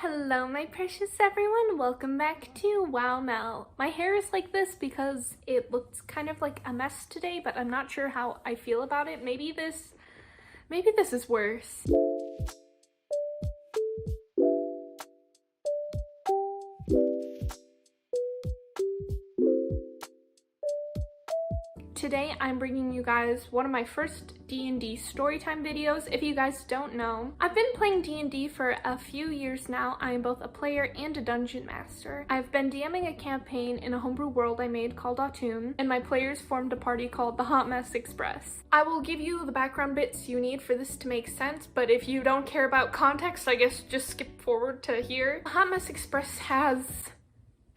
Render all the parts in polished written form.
Hello my precious everyone, welcome back to Wow Mel. My hair is like this because it looks kind of like a mess today, but I'm not sure how I feel about it. Maybe this is worse. Today I'm bringing you guys one of my first D&D Storytime videos. If you guys don't know, I've been playing D&D for a few years now. I am both a player and a dungeon master. I've been DMing a campaign in a homebrew world I made called Autun, and my players formed a party called the Hot Mess Express. I will give you the background bits you need for this to make sense, but if you don't care about context, I guess just skip forward to here. The Hot Mess Express has,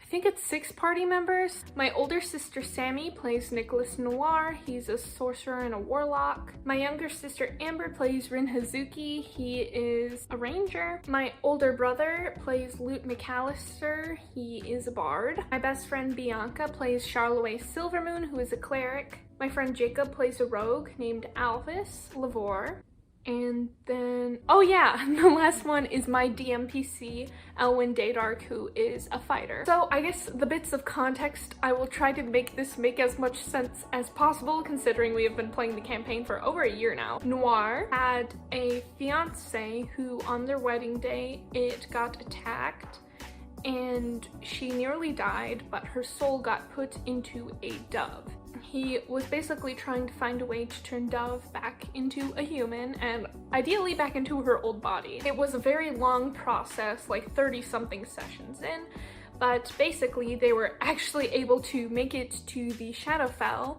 I think it's 6 party members. My older sister Sammy plays Nicholas Noir. He's a sorcerer and a warlock. My younger sister Amber plays Rin Hazuki. He is a ranger. My older brother plays Lute McAllister. He is a bard. My best friend Bianca plays Charleway Silvermoon, who is a cleric. My friend Jacob plays a rogue named Alvis Lavore. And then, oh yeah, the last one is my DMPC, Elwyn Daydark, who is a fighter. So I guess the bits of context, I will try to make this make as much sense as possible, considering we have been playing the campaign for over a year now. Noir had a fiance who, on their wedding day, it got attacked and she nearly died, but her soul got put into a dove. He was basically trying to find a way to turn Dove back into a human and ideally back into her old body. It was a very long process, like 30-something sessions in, but basically they were actually able to make it to the Shadowfell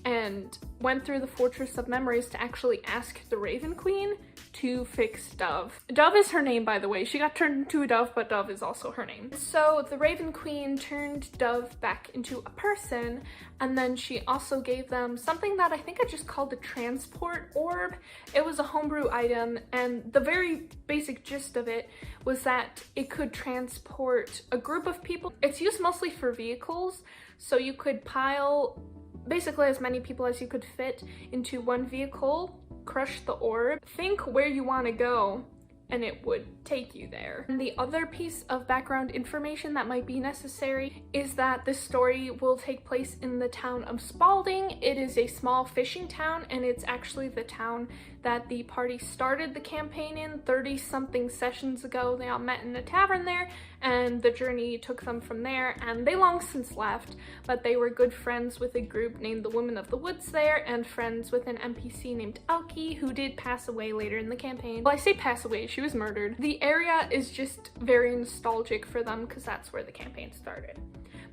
and went through the Fortress of Memories to actually ask the Raven Queen to fix Dove. Dove is her name, by the way. She got turned into a dove, but Dove is also her name. So the Raven Queen turned Dove back into a person, and then she also gave them something that I think I just called the transport orb. It was a homebrew item, and the very basic gist of it was that it could transport a group of people. It's used mostly for vehicles, so you could pile basically as many people as you could fit into one vehicle, crush the orb, think where you want to go, and it would take you there. And the other piece of background information that might be necessary is that this story will take place in the town of Spalding. It is a small fishing town, and it's actually the town that the party started the campaign in 30-something sessions ago. They all met in a tavern there, and the journey took them from there, and they long since left, but they were good friends with a group named the Women of the Woods there, and friends with an NPC named Lowkey, who did pass away later in the campaign. Well, I say pass away, she was murdered. The area is just very nostalgic for them because that's where the campaign started.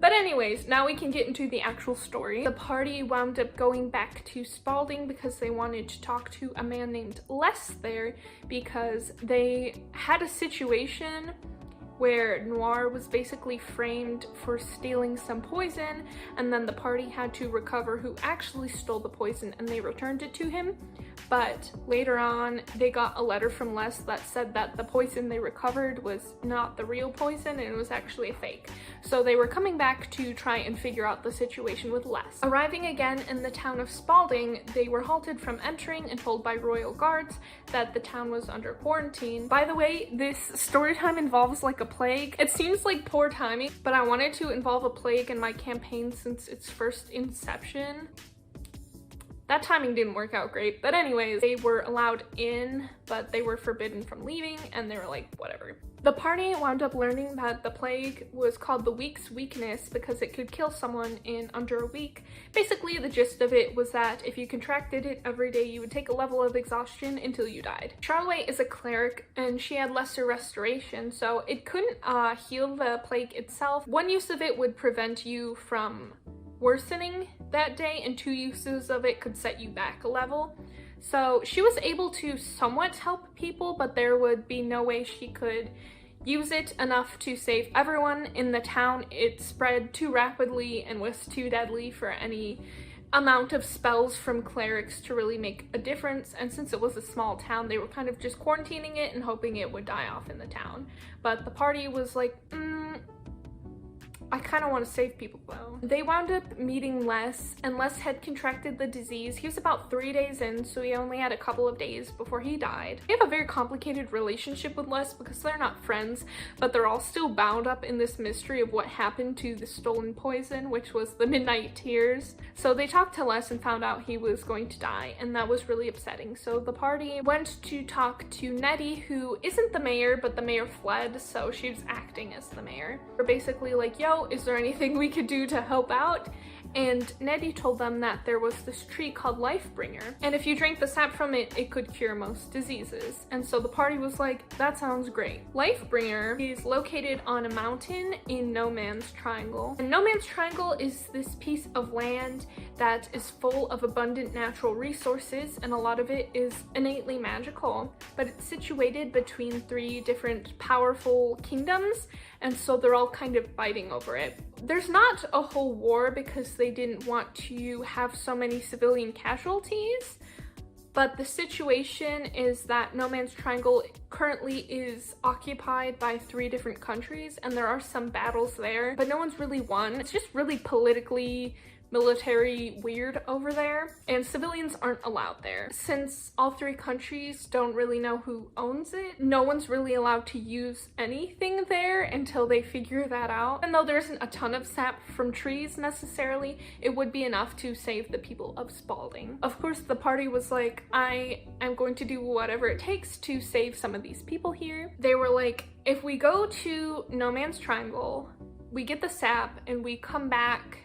But anyways, now we can get into the actual story. The party wound up going back to Spalding because they wanted to talk to a man named Les there because they had a situation where Noir was basically framed for stealing some poison, and then the party had to recover who actually stole the poison, and they returned it to him. But later on, they got a letter from Les that said that the poison they recovered was not the real poison and it was actually a fake. So they were coming back to try and figure out the situation with Les. Arriving again in the town of Spalding, they were halted from entering and told by royal guards that the town was under quarantine. By the way, this story time involves like a plague. It seems like poor timing, but I wanted to involve a plague in my campaign since its first inception. That timing didn't work out great, but anyways, they were allowed in, but they were forbidden from leaving, and they were like, whatever. The party wound up learning that the plague was called the Week's Weakness because it could kill someone in under a week. Basically, the gist of it was that if you contracted it every day, you would take a level of exhaustion until you died. Charleway is a cleric, and she had lesser restoration, so it couldn't heal the plague itself. One use of it would prevent you from worsening that day, and 2 uses of it could set you back a level. So she was able to somewhat help people, but there would be no way she could use it enough to save everyone in the town. It spread too rapidly and was too deadly for any amount of spells from clerics to really make a difference, and since it was a small town, they were kind of just quarantining it and hoping it would die off in the town. But the party was like, I kind of want to save people though. They wound up meeting Les, and Les had contracted the disease. He was about 3 days in, so he only had a couple of days before he died. They have a very complicated relationship with Les because they're not friends, but they're all still bound up in this mystery of what happened to the stolen poison, which was the midnight tears. So they talked to Les and found out he was going to die, and that was really upsetting. So the party went to talk to Nettie, who isn't the mayor, but the mayor fled, so she was acting as the mayor. They're basically like, yo, is there anything we could do to help out? And Nettie told them that there was this tree called Lifebringer, and if you drank the sap from it, it could cure most diseases. And so the party was like, that sounds great. Lifebringer is located on a mountain in No Man's Triangle. And No Man's Triangle is this piece of land that is full of abundant natural resources, and a lot of it is innately magical. But it's situated between 3 different powerful kingdoms, and so they're all kind of fighting over it. There's not a whole war because they didn't want to have so many civilian casualties, but the situation is that No Man's Triangle currently is occupied by 3 different countries, and there are some battles there, but no one's really won. It's just really politically military weird over there, and civilians aren't allowed there. Since all 3 countries don't really know who owns it, no one's really allowed to use anything there until they figure that out. And though there isn't a ton of sap from trees necessarily, it would be enough to save the people of Spalding. Of course, the party was like, I am going to do whatever it takes to save some of these people here. They were like, if we go to No Man's Triangle, we get the sap, and we come back,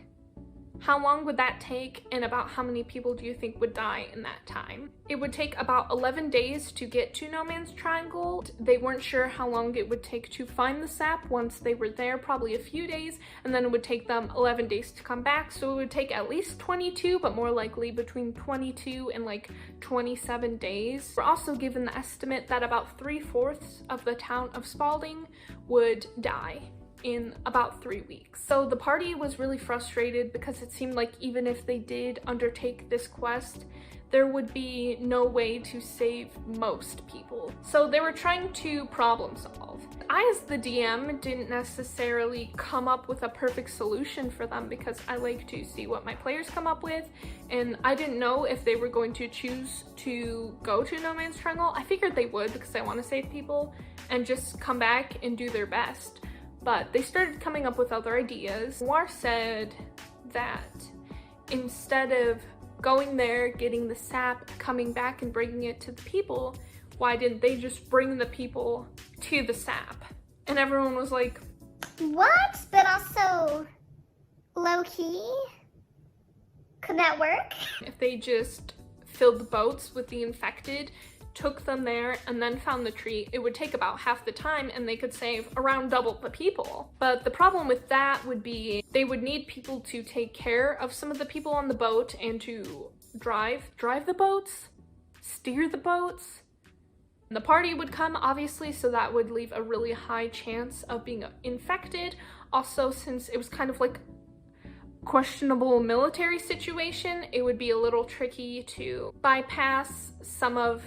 how long would that take, and about how many people do you think would die in that time? It would take about 11 days to get to No Man's Triangle. They weren't sure how long it would take to find the sap once they were there, probably a few days, and then it would take them 11 days to come back, so it would take at least 22, but more likely between 22 and like 27 days. We're also given the estimate that about 3/4 of the town of Spalding would die in about 3 weeks. So the party was really frustrated because it seemed like even if they did undertake this quest, there would be no way to save most people. So they were trying to problem solve. I, as the DM, didn't necessarily come up with a perfect solution for them because I like to see what my players come up with, and I didn't know if they were going to choose to go to No Man's Triangle. I figured they would because I want to save people and just come back and do their best. But they started coming up with other ideas. Noir said that instead of going there, getting the sap, coming back and bringing it to the people, why didn't they just bring the people to the sap? And everyone was like, what? But also low-key? Could that work? If they just filled the boats with the infected, took them there, and then found the tree, it would take about half the time and they could save around double the people. But the problem with that would be they would need people to take care of some of the people on the boat and to drive the boats, steer the boats. The party would come, obviously, so that would leave a really high chance of being infected. Also, since it was kind of like questionable military situation, it would be a little tricky to bypass some of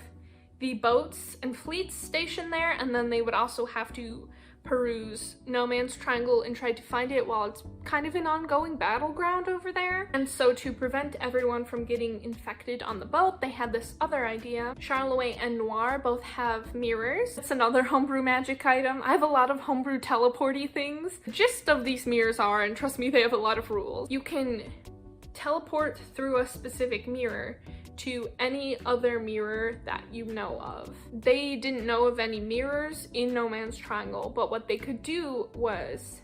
the boats and fleets stationed there, and then they would also have to peruse No Man's Triangle and try to find it while it's kind of an ongoing battleground over there. And so to prevent everyone from getting infected on the boat, they had this other idea. Charlemagne and Noir both have mirrors. It's another homebrew magic item. I have a lot of homebrew teleporty things. The gist of these mirrors are, and trust me, they have a lot of rules. You can teleport through a specific mirror to any other mirror that you know of. They didn't know of any mirrors in No Man's Triangle, but what they could do was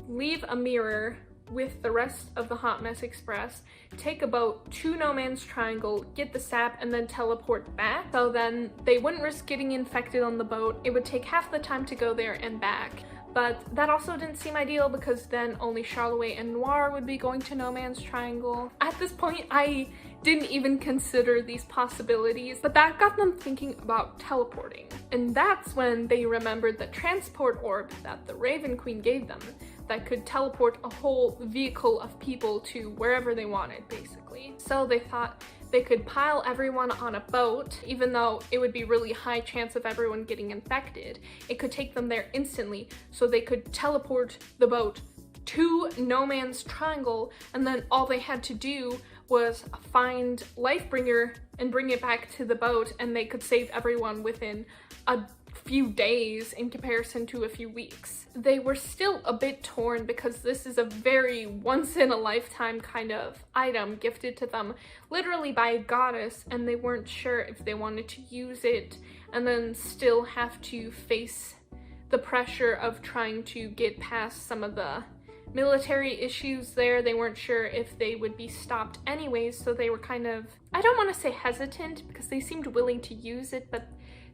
leave a mirror with the rest of the Hot Mess Express, take a boat to No Man's Triangle, get the sap, and then teleport back. So then they wouldn't risk getting infected on the boat. It would take half the time to go there and back. But that also didn't seem ideal because then only Charlemagne and Noir would be going to No Man's Triangle. At this point, I didn't even consider these possibilities, but that got them thinking about teleporting. And that's when they remembered the transport orb that the Raven Queen gave them that could teleport a whole vehicle of people to wherever they wanted, basically. So they thought they could pile everyone on a boat, even though it would be really high chance of everyone getting infected. It could take them there instantly, so they could teleport the boat to No Man's Triangle, and then all they had to do was find Lifebringer and bring it back to the boat, and they could save everyone within a few days in comparison to a few weeks. They were still a bit torn because this is a very once-in-a-lifetime kind of item gifted to them literally by a goddess, and they weren't sure if they wanted to use it and then still have to face the pressure of trying to get past some of the military issues there. They weren't sure if they would be stopped anyways, so they were kind of, I don't want to say hesitant because they seemed willing to use it, but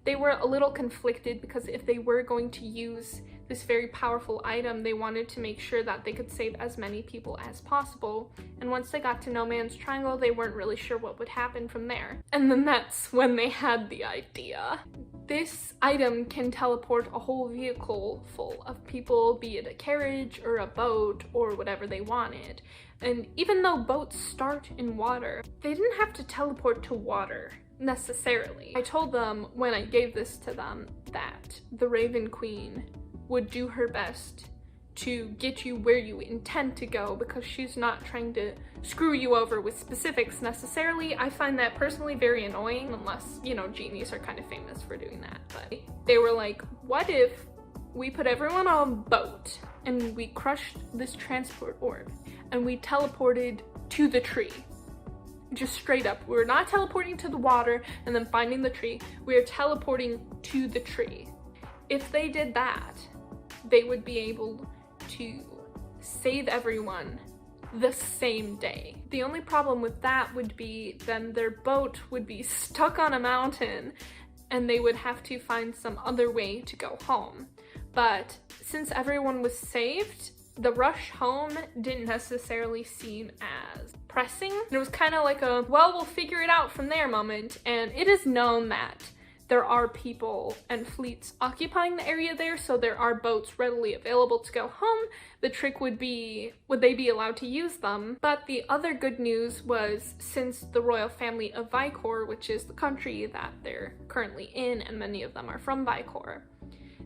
they were a little conflicted because if they were going to use this very powerful item, they wanted to make sure that they could save as many people as possible. And once they got to No Man's Triangle, they weren't really sure what would happen from there. And then that's when they had the idea. This item can teleport a whole vehicle full of people, be it a carriage or a boat or whatever they wanted. And even though boats start in water, they didn't have to teleport to water necessarily. I told them when I gave this to them that the Raven Queen would do her best to get you where you intend to go because she's not trying to screw you over with specifics necessarily. I find that personally very annoying unless, you know, genies are kind of famous for doing that. But they were like, what if we put everyone on a boat and we crushed this transport orb and we teleported to the tree? Just straight up. We're not teleporting to the water and then finding the tree. We are teleporting to the tree. If they did that, they would be able to save everyone the same day. The only problem with that would be then their boat would be stuck on a mountain and they would have to find some other way to go home. But since everyone was saved, the rush home didn't necessarily seem as pressing. It was kind of like a, well, we'll figure it out from there moment. And it is known that there are people and fleets occupying the area there, so there are boats readily available to go home. The trick would be, would they be allowed to use them? But the other good news was, since the royal family of Vicor, which is the country that they're currently in, and many of them are from Vicor,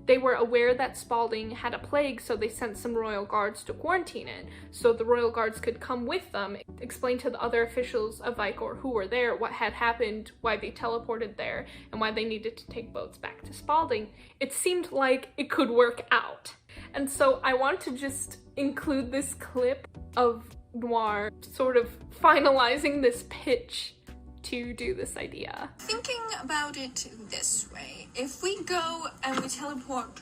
they were aware that Spalding had a plague, so they sent some royal guards to quarantine it, so the royal guards could come with them, explain to the other officials of Vicor who were there what had happened, why they teleported there, and why they needed to take boats back to Spalding. It seemed like it could work out. And so I want to just include this clip of Noir sort of finalizing this pitch to do this idea. Thinking about it this way, if we go and we teleport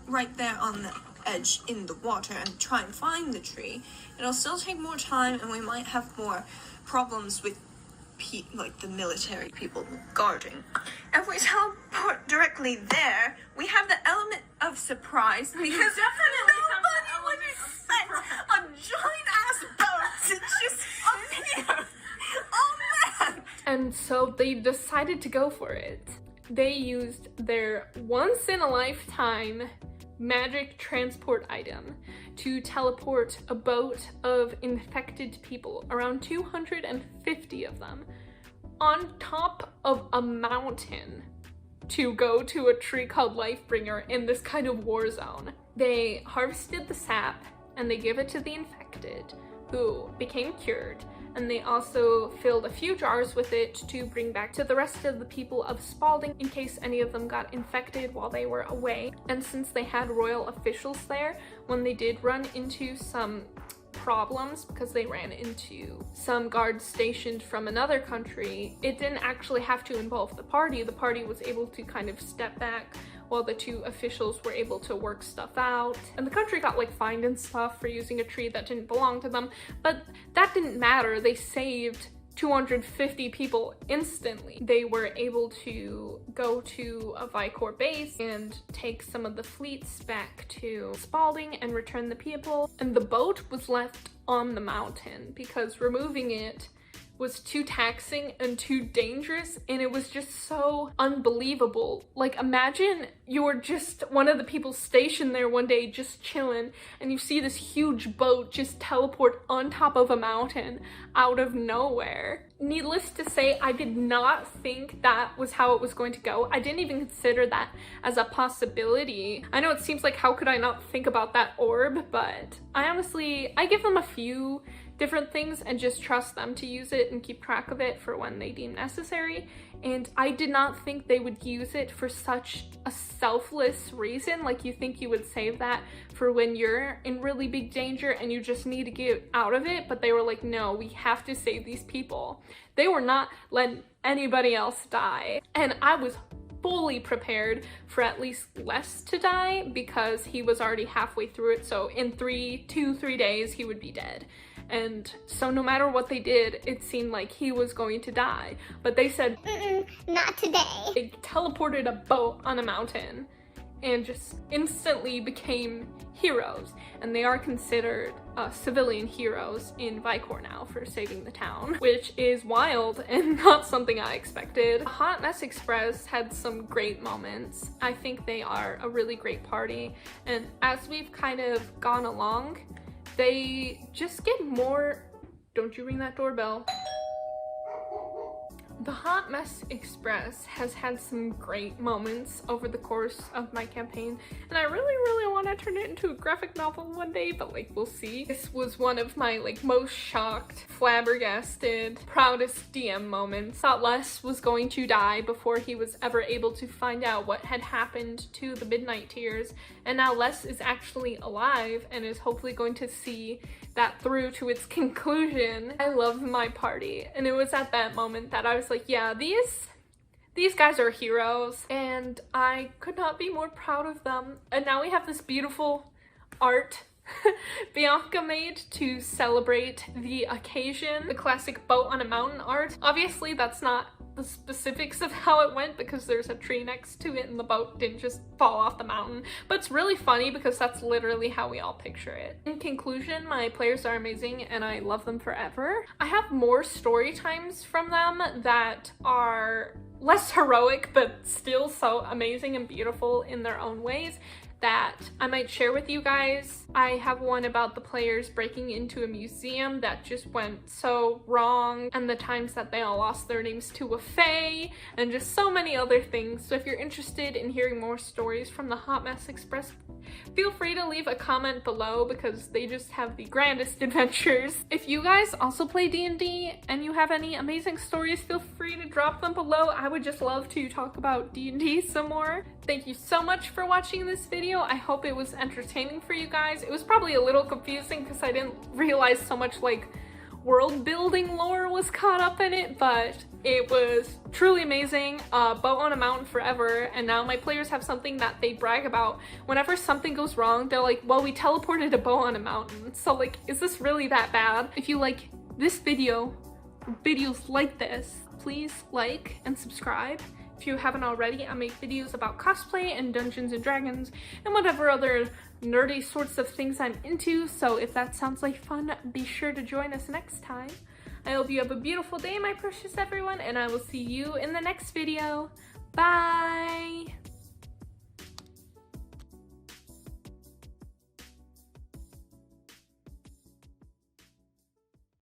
right there on the edge in the water and try and find the tree, it'll still take more time and we might have more problems with like the military people guarding. If we teleport directly there, we have the element of surprise because nobody would expect a giant ass boat to just appear. Oh man! And so they decided to go for it. They used their once-in-a-lifetime magic transport item to teleport a boat of infected people, around 250 of them, on top of a mountain to go to a tree called Lifebringer in this kind of war zone. They harvested the sap and they gave it to the infected, who became cured, and they also filled a few jars with it to bring back to the rest of the people of Spalding in case any of them got infected while they were away. And since they had royal officials there, when they did run into some problems because they ran into some guards stationed from another country, it didn't actually have to involve the party. The party was able to kind of step back while the two officials were able to work stuff out. And the country got like fined and stuff for using a tree that didn't belong to them, but that didn't matter. They saved 250 people instantly. They were able to go to a Vicor base and take some of the fleets back to Spalding and return the people. And the boat was left on the mountain because removing it was too taxing and too dangerous, and it was just so unbelievable. Like, imagine you're just one of the people stationed there one day just chilling, and you see this huge boat just teleport on top of a mountain out of nowhere. Needless to say, I did not think that was how it was going to go. I didn't even consider that as a possibility. I know it seems like, how could I not think about that orb, but I give them a few different things and just trust them to use it and keep track of it for when they deem necessary. And I did not think they would use it for such a selfless reason. Like, you think you would save that for when you're in really big danger and you just need to get out of it, but they were like, no, we have to save these people. They were not letting anybody else die. And I was fully prepared for at least Les to die, because he was already halfway through it, so in 3 days he would be dead. And so no matter what they did, it seemed like he was going to die. But they said, not today. They teleported a boat on a mountain and just instantly became heroes. And they are considered civilian heroes in Vicor now for saving the town, which is wild and not something I expected. Hot Mess Express had some great moments. I think they are a really great party. And as we've kind of gone along, they just get more. Don't you ring that doorbell. The Hot Mess Express has had some great moments over the course of my campaign, and I really want to turn it into a graphic novel one day, but like, we'll see. This was one of my like most shocked, flabbergasted, proudest DM moments. Thought Les was going to die before he was ever able to find out what had happened to the Midnight Tears, and now Les is actually alive and is hopefully going to see that through to its conclusion. I love my party, and it was at that moment that I was like, yeah, these guys are heroes, and I could not be more proud of them. And now we have this beautiful art Bianca made to celebrate the occasion, the classic boat on a mountain art. Obviously that's not the specifics of how it went, because there's a tree next to it and the boat didn't just fall off the mountain, but it's really funny because that's literally how we all picture it. In conclusion, my players are amazing and I love them forever. I have more story times from them that are less heroic but still so amazing and beautiful in their own ways that I might share with you guys. I have one about the players breaking into a museum that just went so wrong, and the times that they all lost their names to a fae, and just so many other things. So if you're interested in hearing more stories from the Hot Mess Express, feel free to leave a comment below, because they just have the grandest adventures. If you guys also play D&D and you have any amazing stories, feel free to drop them below. I would just love to talk about D&D some more. Thank you so much for watching this video. I hope it was entertaining for you guys. It was probably a little confusing because I didn't realize so much like world building lore was caught up in it, but it was truly amazing. Boat on a mountain forever, and now my players have something that they brag about. Whenever something goes wrong, they're like, well, we teleported a boat on a mountain. So like, is this really that bad? If you like this video, videos like this, please like and subscribe. If you haven't already, I make videos about cosplay and Dungeons and Dragons and whatever other nerdy sorts of things I'm into, so if that sounds like fun, be sure to join us next time. I hope you have a beautiful day, my precious everyone, and I will see you in the next video. Bye!